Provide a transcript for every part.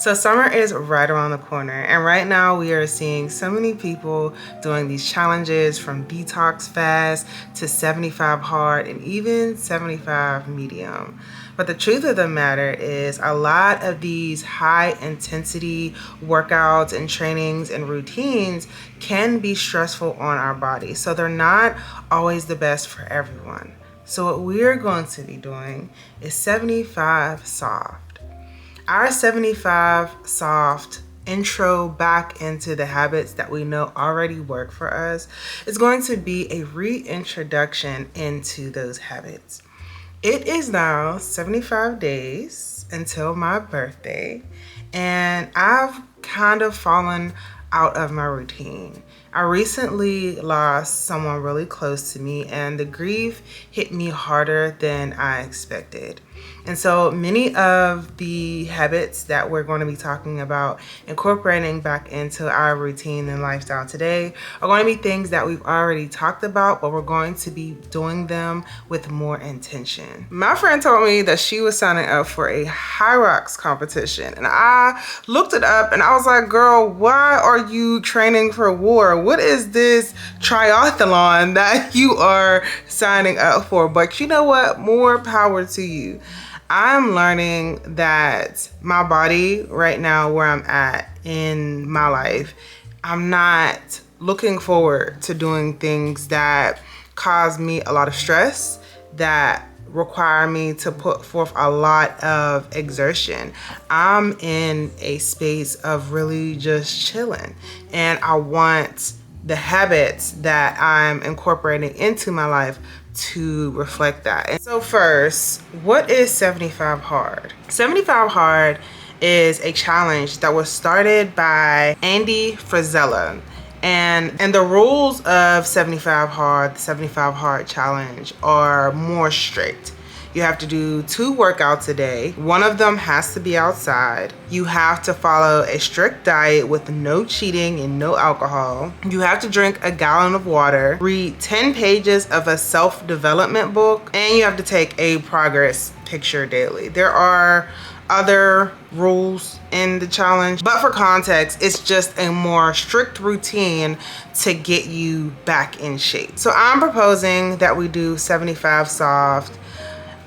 So summer is right around the corner, and right now we are seeing so many people doing these challenges from detox fast to 75 hard and even 75 medium. But the truth of the matter is a lot of these high intensity workouts and trainings and routines can be stressful on our body. So they're not always the best for everyone. So what we're going to be doing is 75 soft. Our 75 soft intro back into the habits that we know already work for us is going to be a reintroduction into those habits. It is now 75 days until my birthday, and I've kind of fallen out of my routine. I recently lost someone really close to me, and the grief hit me harder than I expected. And so many of the habits that we're going to be talking about incorporating back into our routine and lifestyle today are going to be things that we've already talked about, but we're going to be doing them with more intention. My friend told me that she was signing up for a high rocks competition, and I looked it up and I was like, girl, why are you training for war? What is this triathlon that you are signing up for? But you know what? More power to you. I'm learning that my body right now, where I'm at in my life, I'm not looking forward to doing things that cause me a lot of stress, that require me to put forth a lot of exertion. I'm in a space of really just chilling, and I want the habits that I'm incorporating into my life to reflect that. And so first, what is 75 hard? 75 hard is a challenge that was started by Andy Frisella. And the rules of 75 hard, the 75 hard challenge are more strict. You have to do 2 workouts a day. One of them has to be outside. You have to follow a strict diet with no cheating and no alcohol. You have to drink a gallon of water, read 10 pages of a self-development book, and you have to take a progress picture daily. There are other rules in the challenge, but for context, it's just a more strict routine to get you back in shape. So I'm proposing that we do 75 soft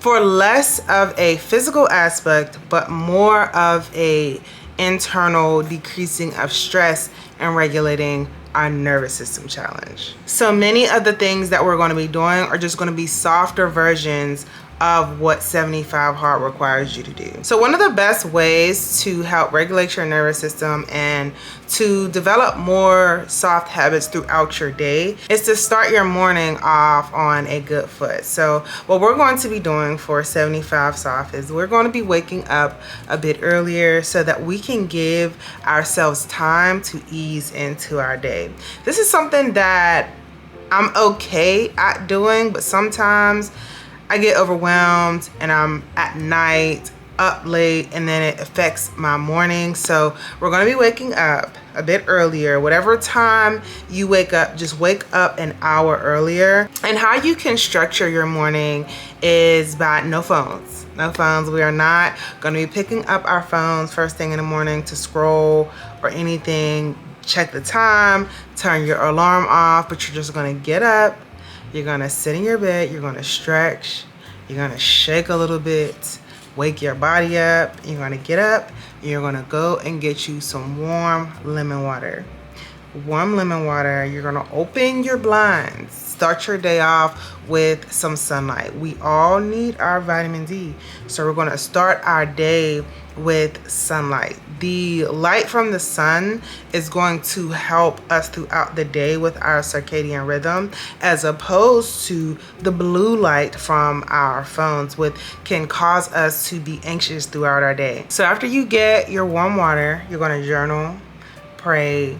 for less of a physical aspect, but more of a internal decreasing of stress and regulating our nervous system challenge. So many of the things that we're going to be doing are just going to be softer versions of what 75 hard requires you to do. So one of the best ways to help regulate your nervous system and to develop more soft habits throughout your day is to start your morning off on a good foot. So what we're going to be doing for 75 soft is we're going to be waking up a bit earlier so that we can give ourselves time to ease into our day. This is something that I'm okay at doing, but sometimes I get overwhelmed and I'm at night, up late, and then it affects my morning. So we're gonna be waking up a bit earlier. Whatever time you wake up, just wake up an hour earlier. And how you can structure your morning is by no phones. No phones. We are not gonna be picking up our phones first thing in the morning to scroll or anything. Check the time, turn your alarm off, but you're just gonna get up. You're gonna sit in your bed, you're gonna stretch, you're gonna shake a little bit, wake your body up, you're gonna get up, and you're gonna go and get you some warm lemon water. Warm lemon water, you're gonna open your blinds, start your day off with some sunlight. We all need our vitamin D, so we're gonna start our day with sunlight. The light from the sun is going to help us throughout the day with our circadian rhythm, as opposed to the blue light from our phones, which can cause us to be anxious throughout our day. So after you get your warm water, you're going to journal, pray,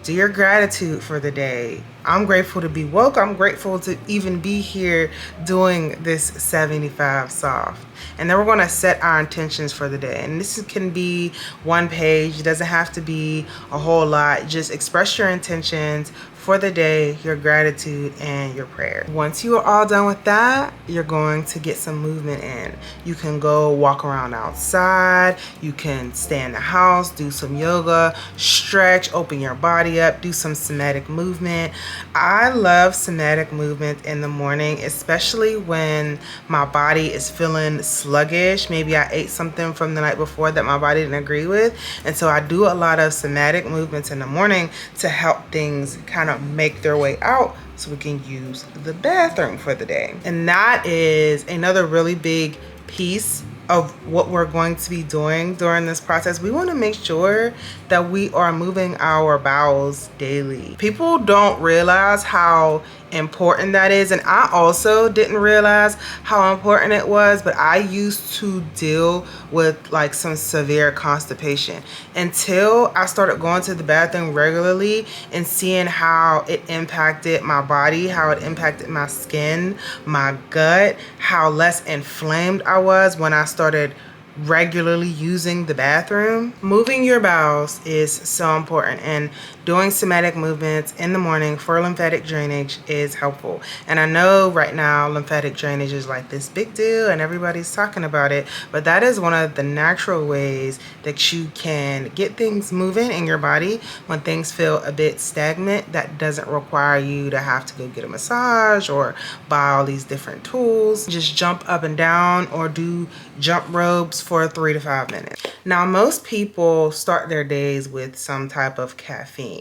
do your gratitude for the day. I'm grateful to be woke. I'm grateful to even be here doing this 75 soft. And then we're going to set our intentions for the day. And this can be one page. It doesn't have to be a whole lot. Just express your intentions for the day, your gratitude, and your prayer. Once you are all done with that, you're going to get some movement in. You can go walk around outside, you can stay in the house, do some yoga, stretch, open your body up, do some somatic movement. I love somatic movement in the morning, especially when my body is feeling sluggish. Maybe I ate something from the night before that my body didn't agree with. And so I do a lot of somatic movements in the morning to help things kind of make their way out so we can use the bathroom for the day. And that is another really big piece of what we're going to be doing during this process. We want to make sure that we are moving our bowels daily. People don't realize how important that is, and I also didn't realize how important it was, but I used to deal with like some severe constipation until I started going to the bathroom regularly and seeing how it impacted my body, how it impacted my skin, my gut, how less inflamed I was when I started regularly using the bathroom. Moving your bowels is so important, and doing somatic movements in the morning for lymphatic drainage is helpful. And I know right now lymphatic drainage is like this big deal and everybody's talking about it, but that is one of the natural ways that you can get things moving in your body when things feel a bit stagnant. That doesn't require you to have to go get a massage or buy all these different tools. Just jump up and down or do jump ropes for 3 to 5 minutes. Now, most people start their days with some type of caffeine.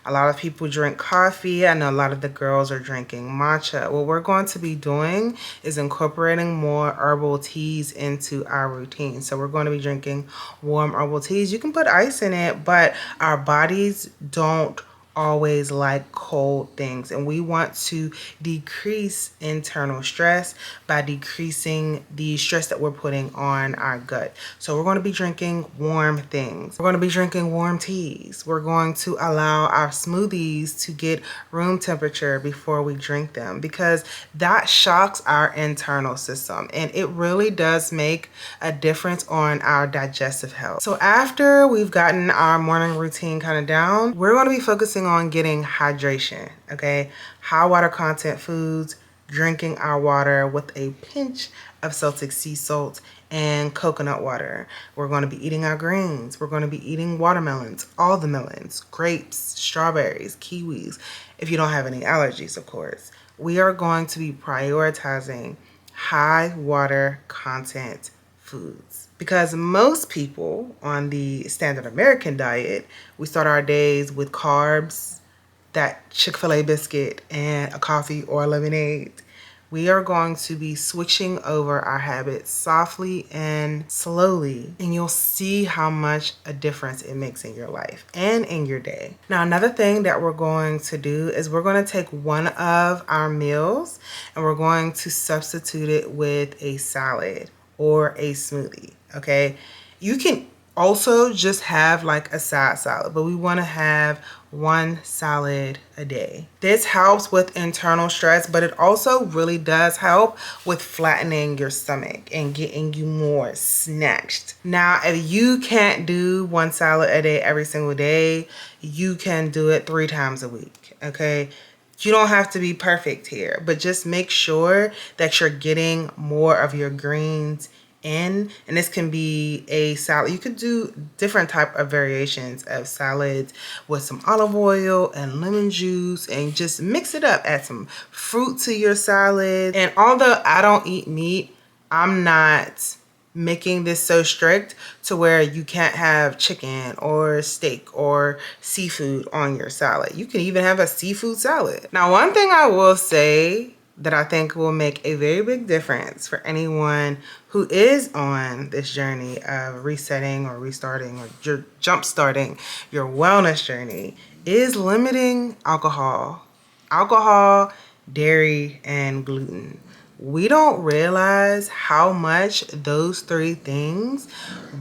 A lot of people drink coffee. I know a lot of the girls are drinking matcha. What we're going to be doing is incorporating more herbal teas into our routine. So we're going to be drinking warm herbal teas. You can put ice in it, but our bodies don't always like cold things, and we want to decrease internal stress by decreasing the stress that we're putting on our gut. So we're going to be drinking warm things. We're going to be drinking warm teas. We're going to allow our smoothies to get room temperature before we drink them, because that shocks our internal system, and it really does make a difference on our digestive health. So after we've gotten our morning routine kind of down, we're going to be focusing on getting hydration, okay? High water content foods, drinking our water with a pinch of Celtic sea salt and coconut water. We're going to be eating our greens. We're going to be eating watermelons, all the melons, grapes, strawberries, kiwis, if you don't have any allergies, of course. We are going to be prioritizing high water content foods, because most people on the standard American diet, we start our days with carbs, that Chick-fil-A biscuit, and a coffee or a lemonade. We are going to be switching over our habits softly and slowly, and you'll see how much a difference it makes in your life and in your day. Now, another thing that we're going to do is we're going to take one of our meals and we're going to substitute it with a salad or a smoothie, okay? You can also just have like a side salad, but we want to have one salad a day. This helps with internal stress, but it also really does help with flattening your stomach and getting you more snatched. Now, if you can't do one salad a day every single day, you can do it 3 times a week, okay? You don't have to be perfect here, but just make sure that you're getting more of your greens in. And this can be a salad. You could do different type of variations of salads with some olive oil and lemon juice, and just mix it up. Add some fruit to your salad. And although I don't eat meat, I'm not making this so strict to where you can't have chicken or steak or seafood on your salad. You can even have a seafood salad. Now, one thing I will say that I think will make a very big difference for anyone who is on this journey of resetting or restarting or jump starting your wellness journey is limiting alcohol, dairy, and gluten. We don't realize how much those 3 things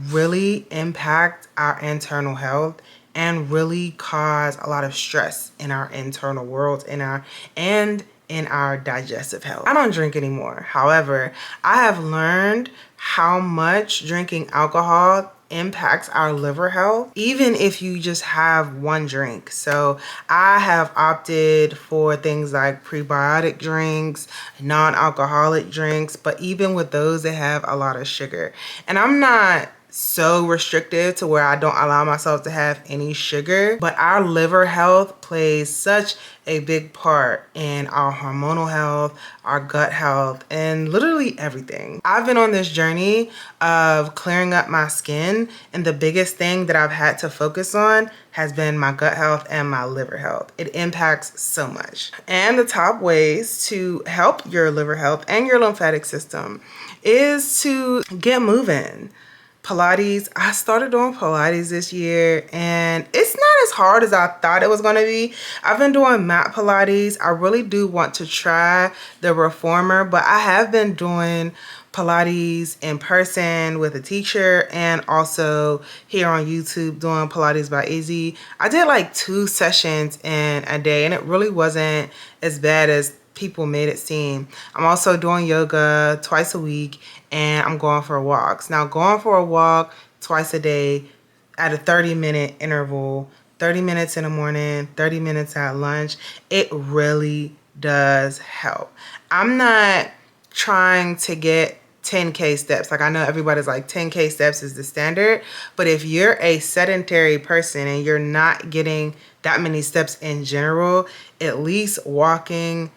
really impact our internal health and really cause a lot of stress in our internal world, in our digestive health. I don't drink anymore. However, I have learned how much drinking alcohol impacts our liver health, even if you just have one drink. So I have opted for things like prebiotic drinks, non-alcoholic drinks, but even with those, they have a lot of sugar. And I'm not so restrictive to where I don't allow myself to have any sugar, but our liver health plays such a big part in our hormonal health, our gut health, and literally everything. I've been on this journey of clearing up my skin, and the biggest thing that I've had to focus on has been my gut health and my liver health. It impacts so much. And the top ways to help your liver health and your lymphatic system is to get moving. Pilates. I started doing Pilates this year, and it's not as hard as I thought it was going to be. I've been doing mat Pilates. I really do want to try the reformer, but I have been doing Pilates in person with a teacher and also here on YouTube doing Pilates by Izzy. I did like 2 sessions in a day, and it really wasn't as bad as people made it seem. I'm also doing yoga twice a week, and I'm going for walks. Now, going for a walk twice a day at a 30-minute interval, 30 minutes in the morning, 30 minutes at lunch, it really does help. I'm not trying to get 10K steps. Like, I know everybody's like 10K steps is the standard, but if you're a sedentary person and you're not getting that many steps in general, at least walking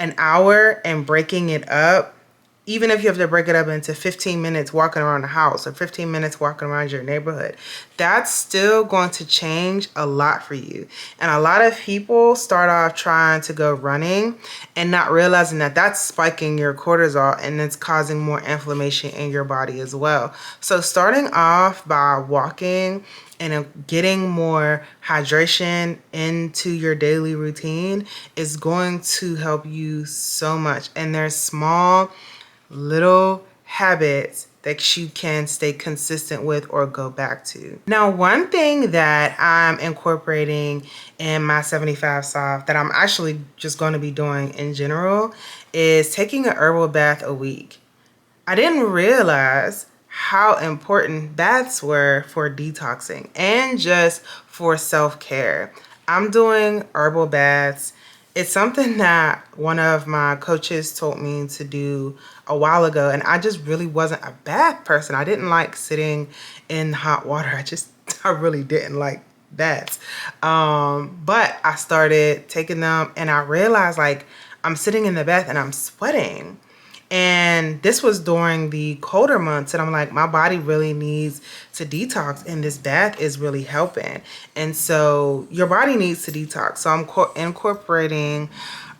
an hour and breaking it up, even if you have to break it up into 15 minutes walking around the house or 15 minutes walking around your neighborhood, that's still going to change a lot for you. And a lot of people start off trying to go running and not realizing that that's spiking your cortisol and it's causing more inflammation in your body as well. So starting off by walking and getting more hydration into your daily routine is going to help you so much. And there's small little habits that you can stay consistent with or go back to. Now, one thing that I'm incorporating in my 75 soft that I'm actually just going to be doing in general is taking an herbal bath a week. I didn't realize how important baths were for detoxing and just for self-care. I'm doing herbal baths. It's something that one of my coaches told me to do a while ago, and I just really wasn't a bath person. I didn't like sitting in hot water. I really didn't like baths. But I started taking them, and I realized like I'm sitting in the bath and I'm sweating. And this was during the colder months, and I'm like, my body really needs to detox, and this bath is really helping. And so your body needs to detox. So I'm incorporating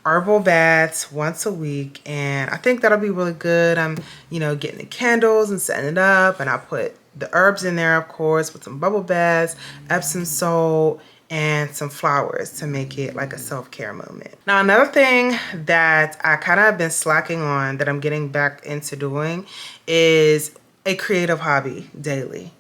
herbal baths once a week, and I think that'll be really good. I'm, getting the candles and setting it up, and I put the herbs in there, of course, with some bubble baths, Epsom salt, and some flowers to make it like a self-care moment. Now, another thing that I kind of been slacking on that I'm getting back into doing is a creative hobby daily.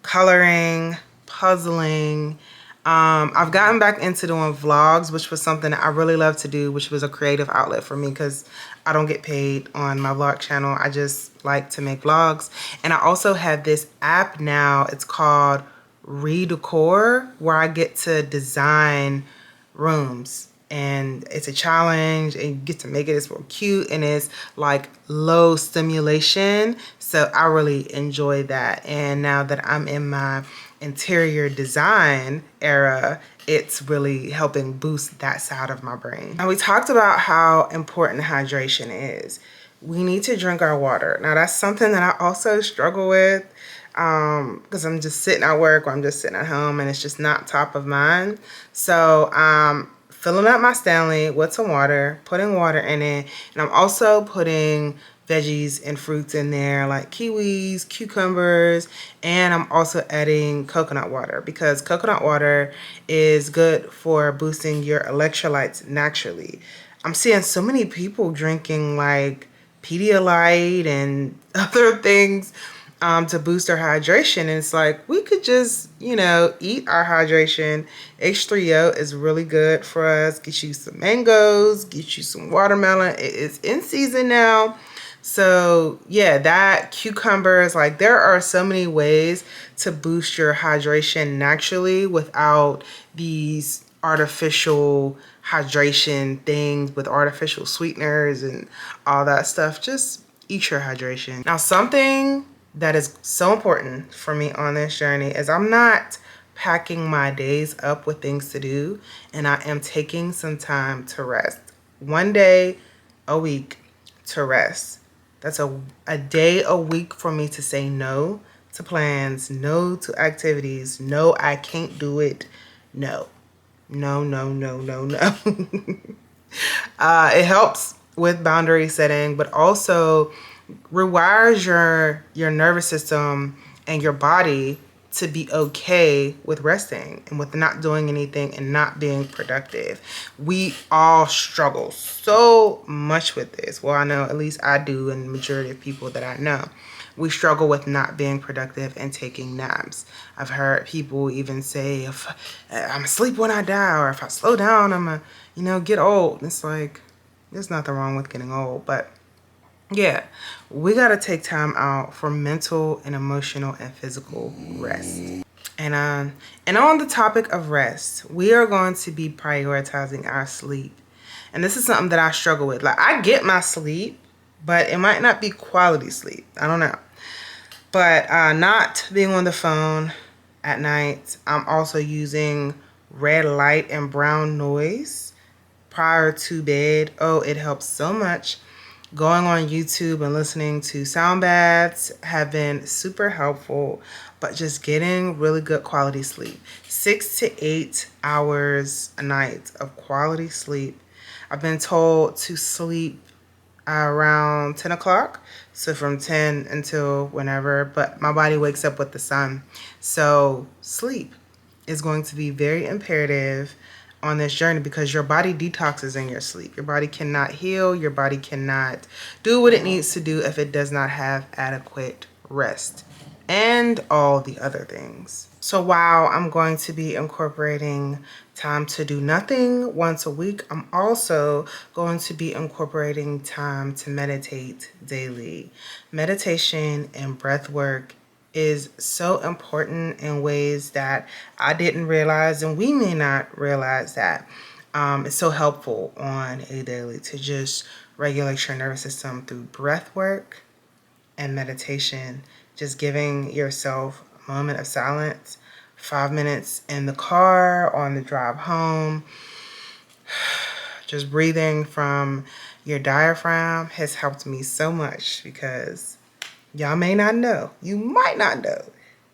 Coloring, puzzling. I've gotten back into doing vlogs, which was something that I really love to do, which was a creative outlet for me because I don't get paid on my vlog channel. I just like to make vlogs. And I also have this app now. It's called Redecor, where I get to design rooms, and it's a challenge, and you get to make it. It's real cute, and it's like low stimulation, so I really enjoy that. And now that I'm in my interior design era, it's really helping boost that side of my brain. Now, we talked about how important hydration is. We need to drink our water. Now, that's something that I also struggle with because I'm just sitting at work or I'm just sitting at home and it's just not top of mind. So filling up my Stanley with some water, putting water in it, and I'm also putting veggies and fruits in there like kiwis, cucumbers, and I'm also adding coconut water because coconut water is good for boosting your electrolytes naturally. I'm seeing so many people drinking like Pedialyte and other things to boost our hydration, and it's like we could just eat our hydration. H3O is really good for us. Get you some mangoes, get you some watermelon. It is in season now, So yeah, that cucumbers, like there are so many ways to boost your hydration naturally without these artificial hydration things with artificial sweeteners and all that stuff. Just eat your hydration. Now, something that is so important for me on this journey is I'm not packing my days up with things to do, and I am taking some time to rest. 1 day a week to rest. That's a day a week for me to say no to plans, no to activities, no, I can't do it, no. No, no, no, no, no. It helps with boundary setting, but also rewires your nervous system and your body to be okay with resting and with not doing anything and not being productive. We all struggle so much with this. Well, I know at least I do, and the majority of people that I know. We struggle with not being productive and taking naps. I've heard people even say, if I'm asleep when I die, or if I slow down, I'm gonna, get old. It's like, there's nothing wrong with getting old, but yeah, we got to take time out for mental and emotional and physical rest. And on the topic of rest, we are going to be prioritizing our sleep. And this is something that I struggle with. Like, I get my sleep, but it might not be quality sleep. I don't know. But not being on the phone at night. I'm also using red light and brown noise prior to bed. Oh, it helps so much. Going on YouTube and listening to sound baths have been super helpful, but just getting really good quality sleep. 6 to 8 hours a night of quality sleep. I've been told to sleep around 10 o'clock. So from 10 until whenever, but my body wakes up with the sun. So sleep is going to be very imperative on this journey because your body detoxes in your sleep. Your body cannot heal. Your body cannot do what it needs to do if it does not have adequate rest and all the other things. So while I'm going to be incorporating time to do nothing once a week, I'm also going to be incorporating time to meditate daily. Meditation and breath work is so important in ways that I didn't realize, and we may not realize that. It's so helpful on a daily to just regulate your nervous system through breath work and meditation. Just giving yourself a moment of silence, 5 minutes in the car, on the drive home. Just breathing from your diaphragm has helped me so much because y'all may not know, you might not know,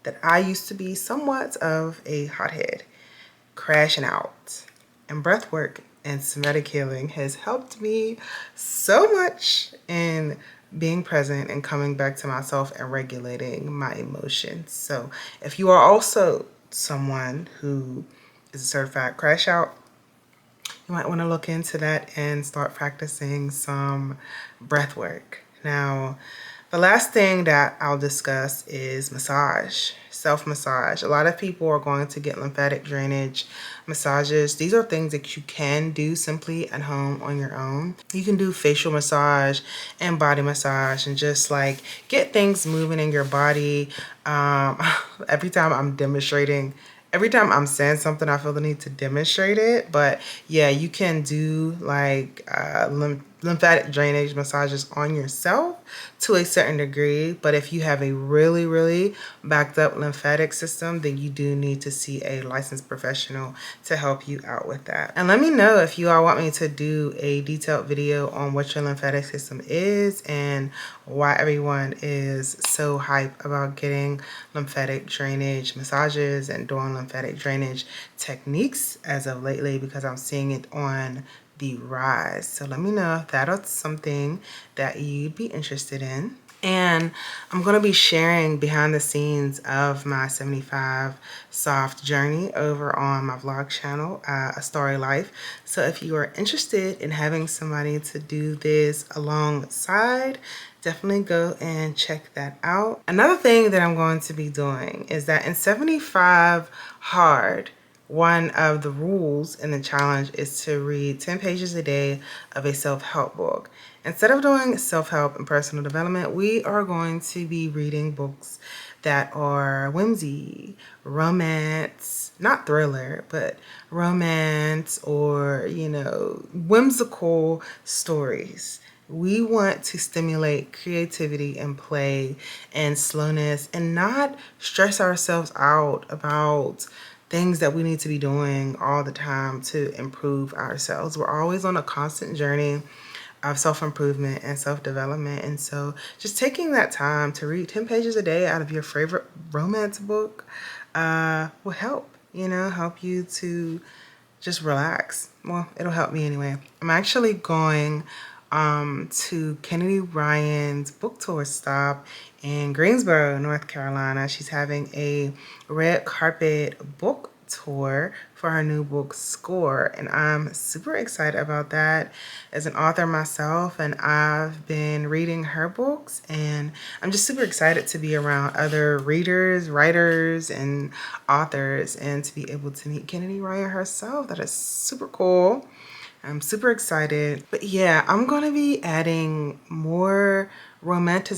that I used to be somewhat of a hothead, crashing out. And breath work and somatic healing has helped me so much in being present and coming back to myself and regulating my emotions. So if you are also someone who is a certified crash out, you might want to look into that and start practicing some breath work. Now, the last thing that I'll discuss is massage, self-massage. A lot of people are going to get lymphatic drainage massages. These are things that you can do simply at home on your own. You can do facial massage and body massage and just like get things moving in your body. Every time I'm saying something, I feel the need to demonstrate it. But yeah, you can do like lymphatic drainage massages on yourself to a certain degree. But if you have a really, really backed up lymphatic system, then you do need to see a licensed professional to help you out with that. And let me know if you all want me to do a detailed video on what your lymphatic system is and why everyone is so hype about getting lymphatic drainage massages and doing lymphatic drainage techniques as of lately, because I'm seeing it on the rise. So let me know if that is something that you'd be interested in. And I'm going to be sharing behind the scenes of my 75 soft journey over on my vlog channel, A Story Life. So if you are interested in having somebody to do this alongside, definitely go and check that out. Another thing that I'm going to be doing is that in 75 hard, one of the rules in the challenge is to read 10 pages a day of a self-help book. Instead of doing self-help and personal development, we are going to be reading books that are whimsy, romance, not thriller, but romance, or, whimsical stories. We want to stimulate creativity and play and slowness, and not stress ourselves out about things that we need to be doing all the time to improve ourselves. We're always on a constant journey of self-improvement and self-development. And so just taking that time to read 10 pages a day out of your favorite romance book will help, help you to just relax. Well, it'll help me anyway. I'm actually going to Kennedy Ryan's book tour stop in Greensboro, North Carolina. She's having a red carpet book tour for her new book Score, and I'm super excited about that. As an author myself, and I've been reading her books, and I'm just super excited to be around other readers, writers, and authors, and to be able to meet Kennedy Ryan herself. That is super cool. I'm super excited. But yeah, I'm gonna be adding more romance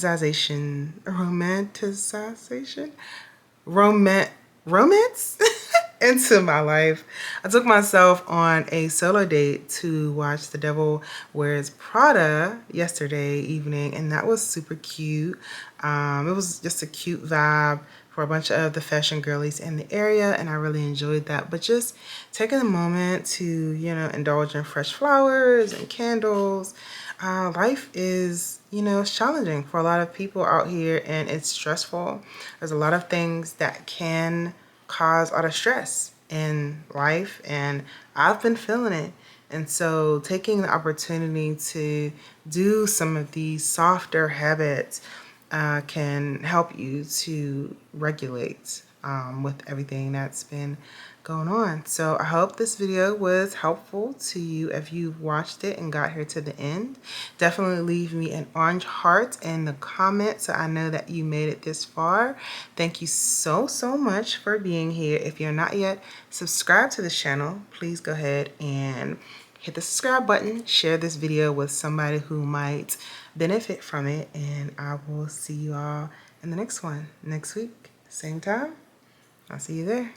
into my life. I took myself on a solo date to watch The Devil Wears Prada yesterday evening, and that was super cute. It was just a cute vibe for a bunch of the fashion girlies in the area, and I really enjoyed that. But just taking a moment to, indulge in fresh flowers and candles. Life is, it's challenging for a lot of people out here, and it's stressful. There's a lot of things that can cause a lot of stress in life, and I've been feeling it. And so taking the opportunity to do some of these softer habits can help you to regulate with everything that's been going on. So I hope this video was helpful to you if you've watched it and got here to the end. Definitely leave me an orange heart in the comments so I know that you made it this far. Thank you so much for being here. If you're not yet subscribed to this channel, please go ahead and hit the subscribe button, share this video with somebody who might benefit from it, and I will see you all in the next one next week, same time. I'll see you there.